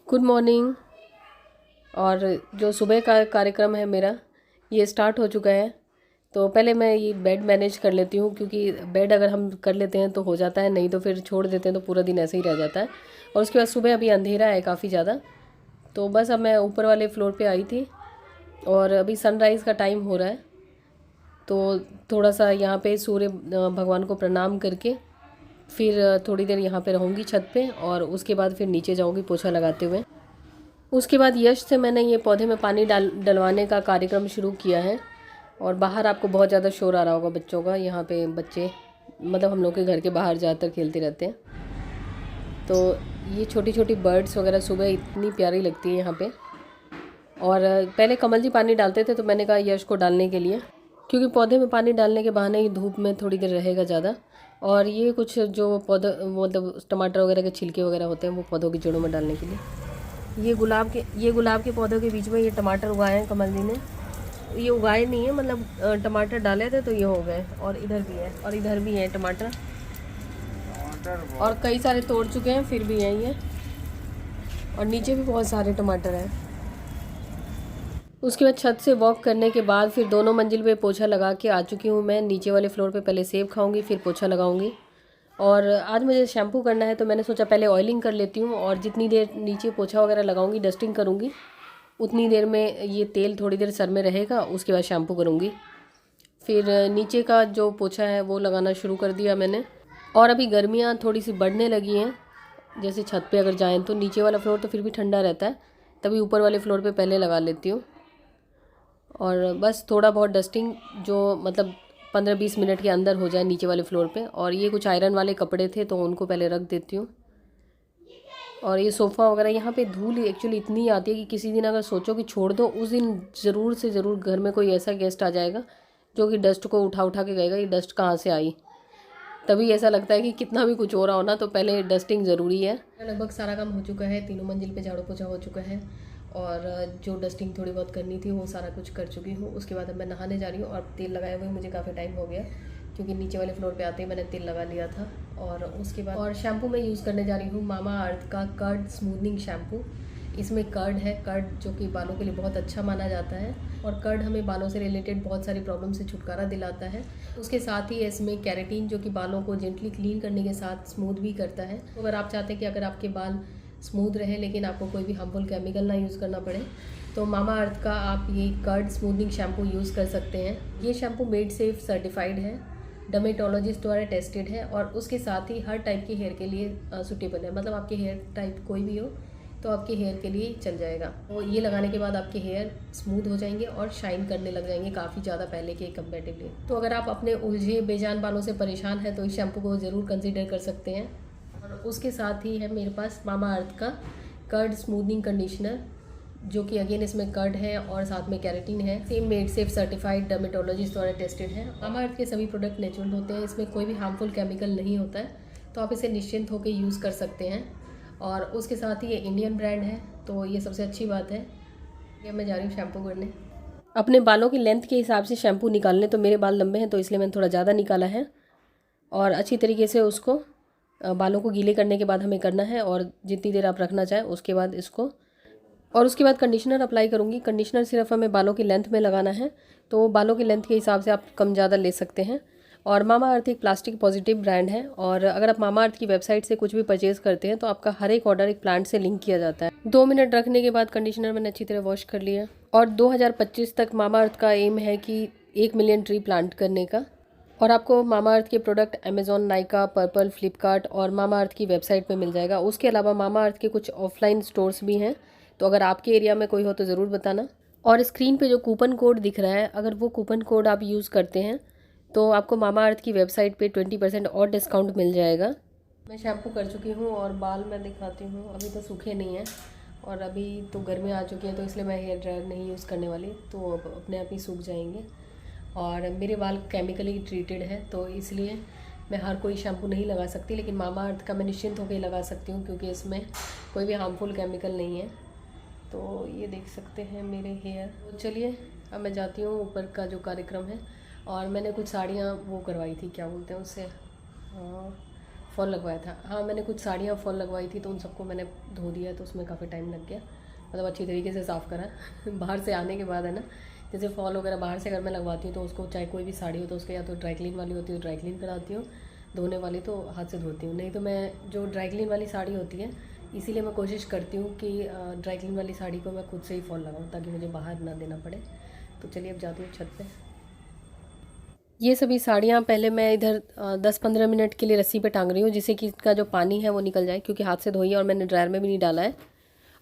Good morning. और जो सुबह का कार्यक्रम है मेरा ये स्टार्ट हो चुका है। तो पहले मैं ये बेड मैनेज कर लेती हूँ, क्योंकि बेड अगर हम कर लेते हैं तो हो जाता है, नहीं तो फिर छोड़ देते हैं तो पूरा दिन ऐसे ही रह जाता है। और उसके बाद सुबह अभी अंधेरा है काफ़ी ज़्यादा, तो बस अब मैं ऊपर वाले फ्लोर पे आई थी और अभी सनराइज़ का टाइम हो रहा है। तो थोड़ा सा यहाँ पे सूर्य भगवान को प्रणाम करके फिर थोड़ी देर यहाँ पे रहूँगी छत पे, और उसके बाद फिर नीचे जाऊँगी पोछा लगाते हुए। उसके बाद यश से मैंने ये पौधे में पानी डलवाने का कार्यक्रम शुरू किया है। और बाहर आपको बहुत ज़्यादा शोर आ रहा होगा बच्चों का। यहाँ पे बच्चे मतलब हम लोग के घर के बाहर ज़्यादातर खेलते रहते हैं। तो ये छोटी छोटी बर्ड्स वगैरह सुबह इतनी प्यारी लगती है यहाँ पे। और पहले कमल जी पानी डालते थे, तो मैंने कहा यश को डालने के लिए, क्योंकि पौधे में पानी डालने के बहाने ही धूप में थोड़ी देर रहेगा ज़्यादा। और ये कुछ जो पौधा मतलब टमाटर वगैरह के छिलके वगैरह होते हैं वो पौधों की जड़ों में डालने के लिए। ये गुलाब के पौधों के बीच में ये टमाटर उगाए हैं कमल जी ने। ये उगाए नहीं है, मतलब टमाटर डाले थे तो ये हो गए। और इधर भी है और इधर भी है टमाटर, और कई सारे तोड़ चुके हैं फिर भी हैं ये। और नीचे भी बहुत सारे टमाटर हैं। उसके बाद छत से वॉक करने के बाद फिर दोनों मंजिल पे पोछा लगा के आ चुकी हूँ मैं। नीचे वाले फ्लोर पे पहले सेब खाऊंगी फिर पोछा लगाऊंगी। और आज मुझे शैम्पू करना है, तो मैंने सोचा पहले ऑयलिंग कर लेती हूँ, और जितनी देर नीचे पोछा वगैरह लगाऊंगी डस्टिंग करूँगी उतनी देर में ये तेल थोड़ी देर सर में रहेगा। उसके बाद शैम्पू करूँगी। फिर नीचे का जो पोछा है वो लगाना शुरू कर दिया मैंने। और अभी गर्मियाँ थोड़ी सी बढ़ने लगी हैं। जैसे छत पे अगर जाएँ तो नीचे वाला फ्लोर तो फिर भी ठंडा रहता है, तभी ऊपर वाले फ्लोर पे पहले लगा लेती हूँ। और बस थोड़ा बहुत डस्टिंग जो मतलब 15-20 मिनट के अंदर हो जाए नीचे वाले फ्लोर पे। और ये कुछ आयरन वाले कपड़े थे तो उनको पहले रख देती हूँ। और ये सोफ़ा वगैरह यहाँ पे धूल एक्चुअली इतनी आती है कि किसी दिन अगर सोचो कि छोड़ दो, उस दिन ज़रूर से ज़रूर घर में कोई ऐसा गेस्ट आ जाएगा जो कि डस्ट को उठा उठा के गएगा ये डस्ट कहाँ से आई। तभी ऐसा लगता है कि कितना भी कुछ हो रहा हो ना, तो पहले डस्टिंग ज़रूरी है। लगभग सारा काम हो चुका है, तीनों मंजिल पे झाड़ू पोछा हो चुका है, और जो डस्टिंग थोड़ी बहुत करनी थी वो सारा कुछ कर चुकी हूँ। उसके बाद अब मैं नहाने जा रही हूँ। और तेल लगाए हुए मुझे काफ़ी टाइम हो गया, क्योंकि नीचे वाले फ्लोर पे आते ही मैंने तेल लगा लिया था। और उसके बाद और शैम्पू मैं यूज़ करने जा रही हूँ मामा अर्थ का कर्ड स्मूथनिंग शैम्पू। इसमें कर्ड है, कर्ड जो कि बालों के लिए बहुत अच्छा माना जाता है। और कर्ड हमें बालों से रिलेटेड बहुत सारी प्रॉब्लम से छुटकारा दिलाता है। उसके साथ ही इसमें कैरेटीन जो कि बालों को जेंटली क्लीन करने के साथ स्मूथ भी करता है। तो अगर आप चाहते हैं कि अगर आपके बाल स्मूथ रहे लेकिन आपको कोई भी हार्मफुल केमिकल ना यूज़ करना पड़े, तो मामा अर्थ का आप ये कर्ड स्मूथनिंग शैम्पू यूज़ कर सकते हैं। ये शैम्पू मेड सेफ सर्टिफाइड है, डर्मेटोलॉजिस्ट द्वारा टेस्टेड है, और उसके साथ ही हर टाइप के हेयर के लिए सूटेबल है। मतलब आपके हेयर टाइप कोई भी हो तो आपके हेयर के लिए चल जाएगा। तो ये लगाने के बाद आपके हेयर स्मूथ हो जाएंगे और शाइन करने लग जाएंगे काफ़ी ज़्यादा पहले के कंपेरेटिवली। तो अगर आप अपने उलझे बेजान बालों से परेशान हैं तो इस शैम्पू को ज़रूर कंसिडर कर सकते हैं। और उसके साथ ही है मेरे पास मामा अर्थ का कर्ड स्मूथनिंग कंडीशनर, जो कि अगेन इसमें कर्ड है और साथ में कैरेटीन है। Same made safe certified dermatologist द्वारा टेस्टेड है। मामा अर्थ के सभी प्रोडक्ट नेचुरल होते हैं, इसमें कोई भी हार्मफुल केमिकल नहीं होता है, तो आप इसे निश्चिंत होकर यूज़ कर सकते हैं। और उसके साथ ही ये इंडियन ब्रांड है, तो ये सबसे अच्छी बात है। ये मैं जा रही हूँ शैम्पू करने। अपने बालों की लेंथ के हिसाब से शैम्पू निकालने, तो मेरे बाल लंबे हैं तो इसलिए मैंने थोड़ा ज़्यादा निकाला है। और अच्छी तरीके से उसको बालों को गीले करने के बाद हमें करना है, और जितनी देर आप रखना चाहें उसके बाद इसको। और उसके बाद कंडीशनर अप्लाई करूँगी। कंडीशनर सिर्फ हमें बालों की लेंथ में लगाना है, तो बालों की लेंथ के हिसाब से आप कम ज़्यादा ले सकते हैं। और मामा अर्थ एक प्लास्टिक पॉजिटिव ब्रांड है, और अगर आप मामा अर्थ की वेबसाइट से कुछ भी परचेज़ करते हैं तो आपका हर एक ऑर्डर एक प्लांट से लिंक किया जाता है। 2 मिनट रखने के बाद कंडीशनर मैंने अच्छी तरह वॉश कर लिया। और 2025 तक मामा अर्थ का एम है कि 1 मिलियन ट्री प्लांट करने का। और आपको मामा अर्थ के product Amazon, Nykaa, purple, Flipkart और मामा अर्थ की वेबसाइट पे मिल जाएगा। उसके अलावा मामा अर्थ के कुछ ऑफलाइन स्टोर्स भी हैं, तो अगर आपके एरिया में कोई हो तो ज़रूर बताना। और स्क्रीन पे जो कूपन कोड दिख रहा है, अगर वो कूपन कोड आप यूज़ करते हैं तो आपको मामा अर्थ की वेबसाइट पे 20% और डिस्काउंट मिल जाएगा। मैं शैम्पू कर चुकी हूँ और बाल मैं दिखाती हूँ, अभी तो सूखे नहीं हैं। और अभी तो गर्मी आ चुकी है तो इसलिए मैं हेयर ड्रायर नहीं यूज़ करने वाली, तो अब अपने आप ही सूख जाएंगे। और मेरे बाल केमिकली ट्रीटेड है, तो इसलिए मैं हर कोई शैम्पू नहीं लगा सकती, लेकिन मामा अर्थ का मैं निश्चिंत होकर लगा सकती हूँ, क्योंकि इसमें कोई भी हार्मफुल केमिकल नहीं है। तो ये देख सकते हैं मेरे हेयर। तो चलिए अब मैं जाती हूँ ऊपर का जो कार्यक्रम है। और मैंने कुछ साड़ियाँ वो करवाई थी, क्या बोलते हैं उससे, फॉल लगवाया था। हाँ, मैंने कुछ साड़ियाँ फॉल लगवाई थी तो उन सबको मैंने धो दिया, तो उसमें काफ़ी टाइम लग गया, मतलब अच्छी तरीके से साफ़ करा बाहर से आने के बाद है ना, जैसे फॉल वगैरह बाहर से अगर मैं लगवाती हूँ तो उसको चाहे कोई भी साड़ी हो तो उसको या तो ड्राई क्लीन वाली होती है तो ड्राई क्लीन कराती हूँ, धोने वाली तो हाथ से धोती हूँ। नहीं तो मैं जो ड्राई क्लीन वाली साड़ी होती है, इसीलिए मैं कोशिश करती हूँ कि ड्राई क्लीन वाली साड़ी को मैं खुद से ही फॉल लगाऊँ ताकि मुझे बाहर ना देना पड़े। तो चलिए अब जाती हूँ छत पे। ये सभी साड़ियाँ पहले मैं इधर 10-15 मिनट के लिए रस्सी पे टांग रही हूँ, जिससे कि इसका जो पानी है वो निकल जाए, क्योंकि हाथ से धोई है और मैंने ड्रायर में भी नहीं डाला है।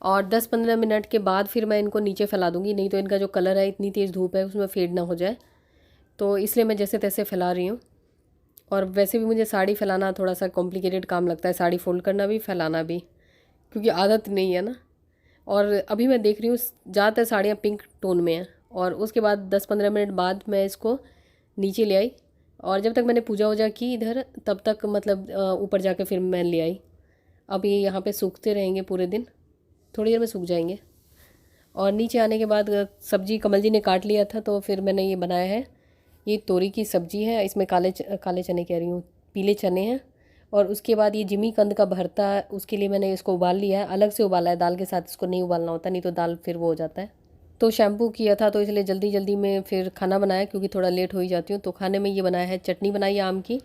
और 10-15 मिनट के बाद फिर मैं इनको नीचे फैला दूँगी, नहीं तो इनका जो कलर है, इतनी तेज़ धूप है उसमें फेड ना हो जाए, तो इसलिए मैं जैसे तैसे फैला रही हूँ। और वैसे भी मुझे साड़ी फैलाना थोड़ा सा कॉम्प्लिकेटेड काम लगता है, साड़ी फोल्ड करना भी फैलाना भी, क्योंकि आदत नहीं है ना। और अभी मैं देख रही हूँ ज़्यादातर साड़ियाँ पिंक टोन में हैं। और उसके बाद 10-15 मिनट बाद मैं इसको नीचे ले आई, और जब तक मैंने पूजा वूजा की इधर, तब तक मतलब ऊपर जाके फिर मैं ले आई। अब ये यहाँ पे सूखते रहेंगे पूरे दिन, थोड़ी देर में सूख जाएंगे। और नीचे आने के बाद सब्जी कमल जी ने काट लिया था, तो फिर मैंने ये बनाया है, ये तोरी की सब्जी है, इसमें काले चने कह रही हूँ, पीले चने हैं। और उसके बाद ये जिमी कंद का भरता, उसके लिए मैंने इसको उबाल लिया है, अलग से उबाला है, दाल के साथ इसको नहीं उबालना होता, नहीं तो दाल फिर वो हो जाता है। तो शैम्पू किया था तो इसलिए जल्दी जल्दी में फिर खाना बनाया, क्योंकि थोड़ा लेट हो ही जाती हूँ। तो खाने में ये बनाया है, चटनी बनाई है आम की,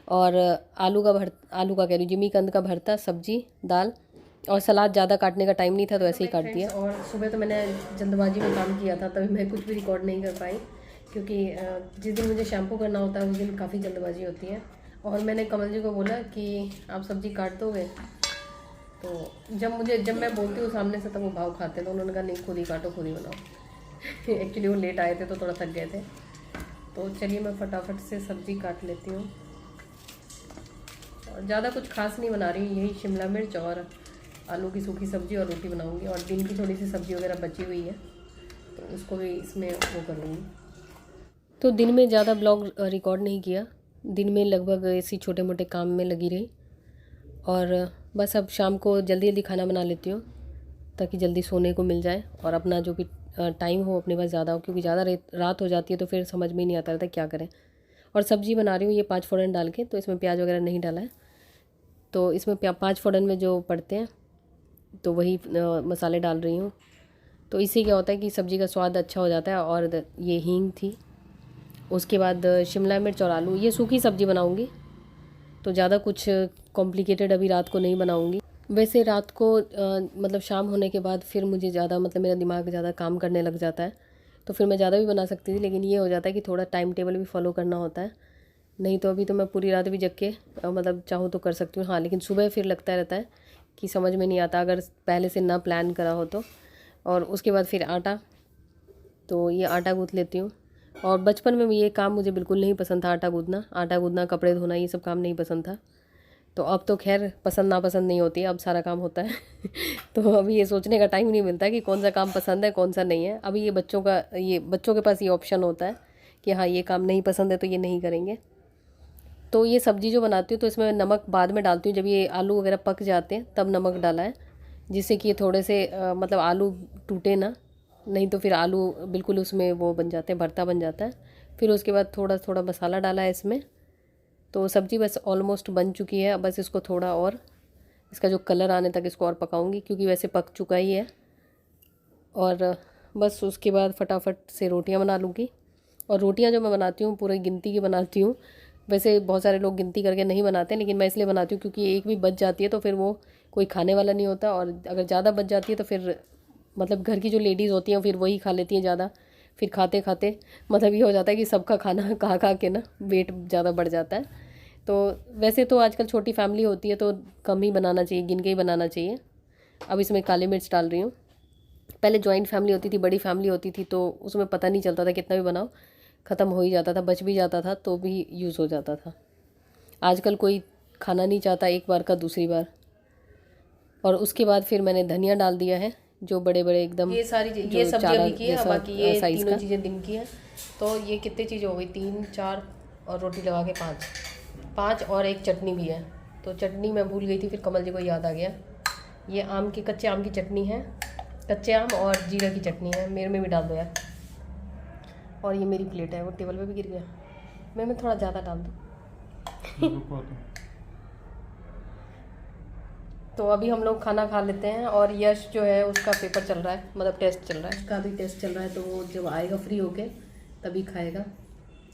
और आलू का कह रही हूँ, जिमी कंद का भरता, सब्जी, दाल, और सलाद। ज़्यादा काटने का टाइम नहीं था तो ऐसे ही काट दिया। और सुबह तो मैंने जल्दबाजी में काम किया था, तभी मैं कुछ भी रिकॉर्ड नहीं कर पाई, क्योंकि जिस दिन मुझे शैम्पू करना होता है उस दिन काफ़ी जल्दबाजी होती है। और मैंने कमल जी को बोला कि आप सब्ज़ी काट दोगे, तो जब मैं बोलती हूँ सामने से तब वो भाव खाते हैं, तो उन्होंने कहा नहीं, खुद ही काटो, खुद ही बनाओ एक्चुअली वो लेट आए थे तो थोड़ा थक गए थे। तो चलिए मैं फटाफट से सब्ज़ी काट लेती हूँ। और ज़्यादा कुछ खास नहीं बना रही हूँ, यही शिमला मिर्च और आलू की सूखी सब्ज़ी और रोटी बनाऊँगी। और दिन की थोड़ी सी सब्ज़ी वगैरह बची हुई है तो उसको भी इसमें वो कर लूँगी। तो दिन में ज़्यादा ब्लॉग रिकॉर्ड नहीं किया, दिन में लगभग इसी छोटे मोटे काम में लगी रही। और बस अब शाम को जल्दी जल्दी खाना बना लेती हूँ, ताकि जल्दी सोने को मिल जाए और अपना जो भी टाइम हो अपने पास ज़्यादा हो, क्योंकि ज़्यादा रात हो जाती है तो फिर समझ में ही नहीं आता रहता क्या करें। और सब्ज़ी बना रही हूँ ये 5 फ़ोरन डाल के, तो इसमें प्याज वगैरह नहीं डाला है, तो इसमें 5 फ़ोरन में जो पड़ते हैं तो वही मसाले डाल रही हूँ। तो इससे क्या होता है कि सब्ज़ी का स्वाद अच्छा हो जाता है। और ये हींग थी, उसके बाद शिमला मिर्च और आलू, ये सूखी सब्ज़ी बनाऊँगी, तो ज़्यादा कुछ कॉम्प्लिकेटेड अभी रात को नहीं बनाऊँगी। वैसे रात को मतलब शाम होने के बाद फिर मुझे ज़्यादा, मतलब मेरा दिमाग ज़्यादा काम करने लग जाता है, तो फिर मैं ज़्यादा भी बना सकती थी, लेकिन ये हो जाता है कि थोड़ा टाइम टेबल भी फॉलो करना होता है। नहीं तो अभी तो मैं पूरी रात भी जग के मतलब चाहूँ तो कर सकती हूँ। हाँ, लेकिन सुबह फिर लगता रहता है कि समझ में नहीं आता अगर पहले से ना प्लान करा हो तो। और उसके बाद फिर आटा, तो ये आटा गूँथ लेती हूँ। और बचपन में ये काम मुझे बिल्कुल नहीं पसंद था, आटा गूँथना, कपड़े धोना, ये सब काम नहीं पसंद था। तो अब तो खैर पसंद नापसंद नहीं होती है, अब सारा काम होता है तो अभी ये सोचने का टाइम नहीं मिलता कि कौन सा काम पसंद है कौन सा नहीं है। अभी ये बच्चों के पास ये ऑप्शन होता है कि हाँ ये काम नहीं पसंद है तो ये नहीं करेंगे। तो ये सब्ज़ी जो बनाती हूँ तो इसमें नमक बाद में डालती हूँ, जब ये आलू वगैरह पक जाते हैं तब नमक डाला है, जिससे कि ये थोड़े से मतलब आलू टूटे ना, नहीं तो फिर आलू बिल्कुल उसमें वो बन जाते हैं, भरता बन जाता है। फिर उसके बाद थोड़ा थोड़ा मसाला डाला है इसमें। तो सब्ज़ी बस ऑलमोस्ट बन चुकी है, बस इसको थोड़ा और, इसका जो कलर आने तक इसको और पकाऊंगी, क्योंकि वैसे पक चुका ही है। और बस उसके बाद फटाफट से रोटियां बना लूँगी। और रोटियां जो मैं बनाती हूँ पूरी गिनती की बनाती हूँ, वैसे बहुत सारे लोग गिनती करके नहीं बनाते, लेकिन मैं इसलिए बनाती हूँ क्योंकि एक भी बच जाती है तो फिर वो कोई खाने वाला नहीं होता, और अगर ज़्यादा बच जाती है तो फिर मतलब घर की जो लेडीज़ होती हैं फिर वही खा लेती हैं ज़्यादा, फिर खाते खाते मतलब ये हो जाता है कि सबका खाना खा खा के ना वेट ज़्यादा बढ़ जाता है। तो वैसे तो आजकल छोटी फैमिली होती है तो कम ही बनाना चाहिए, गिन के ही बनाना चाहिए। अब इसमें काली मिर्च डाल रही हूँ। पहले जॉइंट फैमिली होती थी, बड़ी फैमिली होती थी, तो उसमें पता नहीं चलता था कितना भी बनाओ ख़त्म हो ही जाता था, बच भी जाता था तो भी यूज़ हो जाता था। आजकल कोई खाना नहीं चाहता एक बार का दूसरी बार। और उसके बाद फिर मैंने धनिया डाल दिया है, जो बड़े बड़े एकदम, ये सब्जी अभी की है, बाकी ये तीनों चीज़ें दिन की हैं। तो ये कितनी चीज़ें हो गई, 3 4 और रोटी लगा के 5 और एक चटनी भी है। तो चटनी मैं भूल गई थी, फिर कमल जी को याद आ गया। ये कच्चे आम की चटनी है, कच्चे आम और जीरा की चटनी है, मेरे में भी डाल दो यार। और ये मेरी प्लेट है, वो टेबल पे भी गिर गया, मैं थोड़ा ज़्यादा डाल दूँ तो अभी हम लोग खाना खा लेते हैं और यश जो है उसका पेपर चल रहा है, मतलब टेस्ट चल रहा है, उसका भी टेस्ट चल रहा है। तो वो जब आएगा फ्री होके तभी खाएगा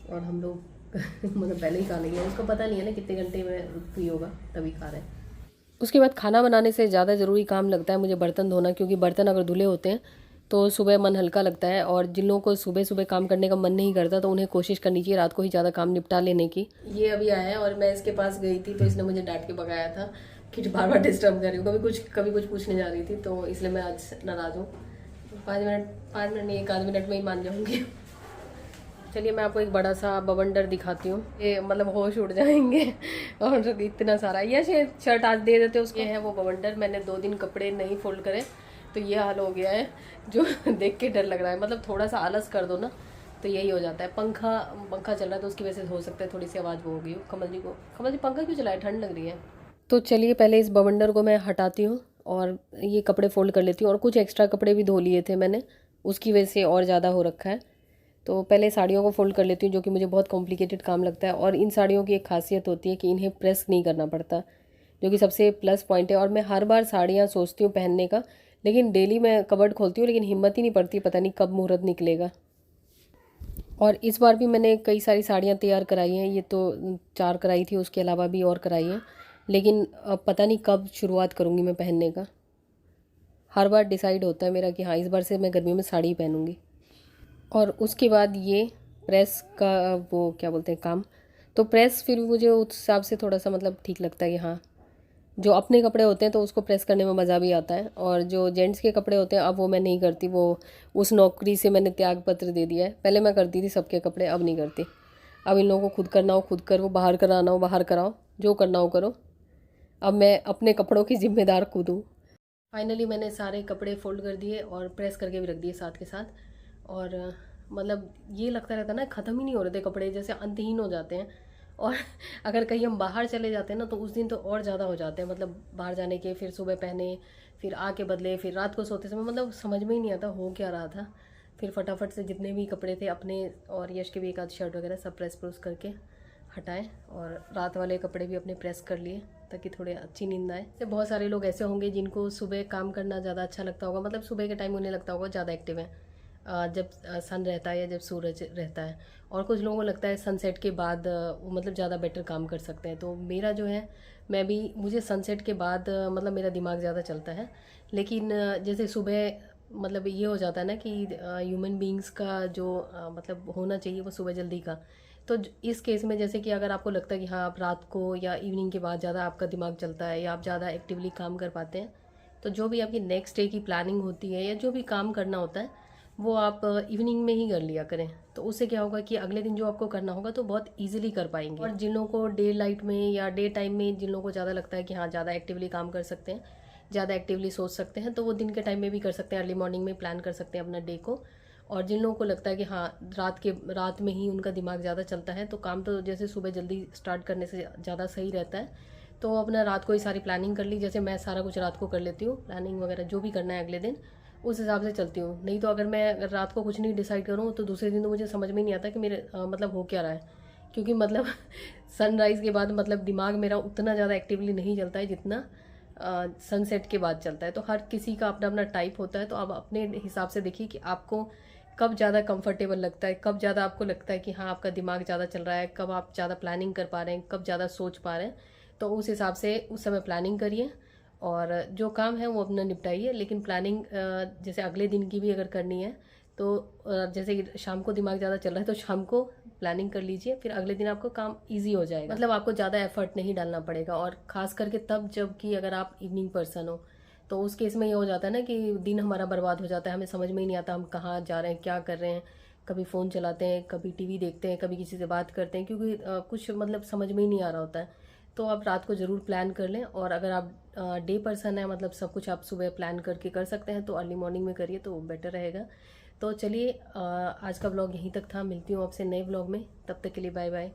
और हम लोग मतलब पहले ही खा लेंगे। उसको पता नहीं है ना कितने घंटे में फ्री होगा, तभी खा रहे हैं। उसके बाद खाना बनाने से ज़्यादा ज़रूरी काम लगता है मुझे बर्तन धोना, क्योंकि बर्तन अगर धुले होते हैं तो सुबह मन हल्का लगता है। और जिन लोगों को सुबह सुबह काम करने का मन नहीं करता तो उन्हें कोशिश करनी चाहिए रात को ही ज़्यादा काम निपटा लेने की। ये अभी आया है और मैं इसके पास गई थी तो इसने मुझे डांट के भगाया था कि बार बार डिस्टर्ब कर रही हूँ, कभी कुछ पूछने जा रही थी, तो इसलिए मैं आज नाराज़ हूँ। 5 मिनट नहीं, 1 आध मिनट में ही मान जाऊँगी। चलिए मैं आपको एक बड़ा सा बवंडर दिखाती हूँ, ये मतलब होश उड़ जाएंगे। और इतना सारा ये शर्ट आज दे देते उसके है वो बवंडर। मैंने 2 दिन कपड़े नहीं फोल्ड करे तो ये हाल हो गया है, जो देख के डर लग रहा है। मतलब थोड़ा सा आलस कर दो ना तो यही हो जाता है। पंखा चल रहा है तो उसकी वजह से हो सकता है थोड़ी सी आवाज़ वो हो गई। कमल जी पंखा क्यों चलाए, ठंड लग रही है। तो चलिए पहले इस बवंडर को मैं हटाती हूँ और ये कपड़े फोल्ड कर लेती हूँ। और कुछ एक्स्ट्रा कपड़े भी धो लिए थे मैंने, उसकी वजह से और ज़्यादा हो रखा है। तो पहले साड़ियों को फोल्ड कर लेती हूँ, जो कि मुझे बहुत कॉम्प्लिकेटेड काम लगता है। और इन साड़ियों की एक खासियत होती है कि इन्हें प्रेस नहीं करना पड़ता, जो कि सबसे प्लस पॉइंट है। और मैं हर बार साड़ियाँ सोचती हूँ पहनने का, लेकिन डेली मैं कबर्ड खोलती हूँ लेकिन हिम्मत ही नहीं पड़ती, पता नहीं कब मुहूर्त निकलेगा। और इस बार भी मैंने कई सारी साड़ियाँ तैयार कराई हैं, ये तो 4 कराई थी, उसके अलावा भी और कराई हैं, लेकिन अब पता नहीं कब शुरुआत करूँगी मैं पहनने का। हर बार डिसाइड होता है मेरा कि हाँ इस बार से मैं गर्मियों में साड़ी पहनूँगी। और उसके बाद ये प्रेस का वो क्या बोलते हैं काम, तो प्रेस फिर मुझे उस हिसाब से थोड़ा सा मतलब ठीक लगता है कि हाँ जो अपने कपड़े होते हैं तो उसको प्रेस करने में मज़ा भी आता है। और जो जेंट्स के कपड़े होते हैं अब वो मैं नहीं करती, वो उस नौकरी से मैंने त्याग पत्र दे दिया है। पहले मैं करती थी सबके कपड़े, अब नहीं करती। अब इन लोगों को खुद करना हो खुद करो, बाहर कराना हो बाहर कराओ, जो करना हो करो। अब मैं अपने कपड़ों की जिम्मेदार खुद हूँ। फाइनली मैंने सारे कपड़े फोल्ड कर दिए और प्रेस करके भी रख दिए साथ के साथ। और मतलब ये लगता रहता है ना ख़त्म ही नहीं हो रहे थे कपड़े, जैसे अंतहीन हो जाते हैं। और अगर कहीं हम बाहर चले जाते हैं ना तो उस दिन तो और ज़्यादा हो जाते हैं, मतलब बाहर जाने के, फिर सुबह पहने, फिर आके बदले, फिर रात को सोते समय मतलब समझ में ही नहीं आता हो क्या रहा था। फिर फटाफट से जितने भी कपड़े थे अपने और यश के भी एक आध शर्ट वगैरह सब प्रेस करके हटाए। और रात वाले कपड़े भी अपने प्रेस कर लिए ताकि थोड़े अच्छी नींद आए। तो बहुत सारे लोग ऐसे होंगे जिनको सुबह काम करना ज़्यादा अच्छा लगता होगा, मतलब सुबह के टाइम उन्हें लगता होगा ज़्यादा एक्टिव है जब सन रहता है या जब सूरज रहता है। और कुछ लोगों को लगता है सनसेट के बाद वो मतलब ज़्यादा बेटर काम कर सकते हैं। तो मेरा जो है मुझे सनसेट के बाद मतलब मेरा दिमाग ज़्यादा चलता है। लेकिन जैसे सुबह मतलब ये हो जाता है ना कि ह्यूमन बींग्स का जो मतलब होना चाहिए वो सुबह जल्दी का। तो इस केस में जैसे कि अगर आपको लगता है कि हाँ आप रात को या इवनिंग के बाद ज़्यादा आपका दिमाग चलता है या आप ज़्यादा एक्टिवली काम कर पाते हैं, तो जो भी आपकी नेक्स्ट डे की प्लानिंग होती है या जो भी काम करना होता है वो आप इवनिंग में ही कर लिया करें। तो उससे क्या होगा कि अगले दिन जो आपको करना होगा तो बहुत इजीली कर पाएंगे। और जिन लोगों को डे लाइट में या डे टाइम में जिन लोगों को ज़्यादा लगता है कि हाँ ज़्यादा एक्टिवली काम कर सकते हैं, ज़्यादा एक्टिवली सोच सकते हैं, तो वो दिन के टाइम में भी कर सकते हैं, अर्ली मॉर्निंग में प्लान कर सकते हैं अपना डे को। और जिन लोगों को लगता है कि हाँ रात में ही उनका दिमाग ज़्यादा चलता है, तो काम तो जैसे सुबह जल्दी स्टार्ट करने से ज़्यादा सही रहता है, तो अपना रात को ही सारी प्लानिंग कर ली। जैसे मैं सारा कुछ रात को कर लेती हूँ, प्लानिंग वगैरह जो भी करना है अगले दिन उस हिसाब से चलती हूँ। नहीं तो अगर रात को कुछ नहीं डिसाइड करूँ तो दूसरे दिन तो मुझे समझ में नहीं आता कि मेरे मतलब हो क्या रहा है। क्योंकि मतलब सनराइज़ के बाद मतलब दिमाग मेरा उतना ज़्यादा एक्टिवली नहीं चलता है जितना सनसेट के बाद चलता है। तो हर किसी का अपना अपना टाइप होता है, तो आप अपने हिसाब से देखिए कि आपको कब ज़्यादा कंफर्टेबल लगता है, कब ज़्यादा आपको लगता है कि हाँ आपका दिमाग ज़्यादा चल रहा है, कब आप ज़्यादा प्लानिंग कर पा रहे हैं, कब ज़्यादा सोच पा रहे हैं। तो उस हिसाब से उस समय प्लानिंग करिए और जो काम है वो अपना निपटाइए। लेकिन प्लानिंग जैसे अगले दिन की भी अगर करनी है तो जैसे शाम को दिमाग ज़्यादा चल रहा है तो शाम को प्लानिंग कर लीजिए, फिर अगले दिन आपको काम इजी हो जाएगा। मतलब आपको ज़्यादा एफर्ट नहीं डालना पड़ेगा। और ख़ास करके तब जब कि अगर आप इवनिंग पर्सन हो तो उस केस में ये हो जाता है ना कि दिन हमारा बर्बाद हो जाता है, हमें समझ में ही नहीं आता हम कहाँ जा रहे हैं, क्या कर रहे हैं। कभी फ़ोन चलाते हैं, कभी टीवी देखते हैं, कभी किसी से बात करते हैं, क्योंकि कुछ मतलब समझ में ही नहीं आ रहा होता है। तो आप रात को ज़रूर प्लान कर लें। और अगर आप डे पर्सन है, मतलब सब कुछ आप सुबह प्लान करके कर सकते हैं, तो अर्ली मॉर्निंग में करिए तो बेटर रहेगा। तो चलिए आज का ब्लॉग यहीं तक था, मिलती हूँ आपसे नए ब्लॉग में, तब तक के लिए बाय बाय।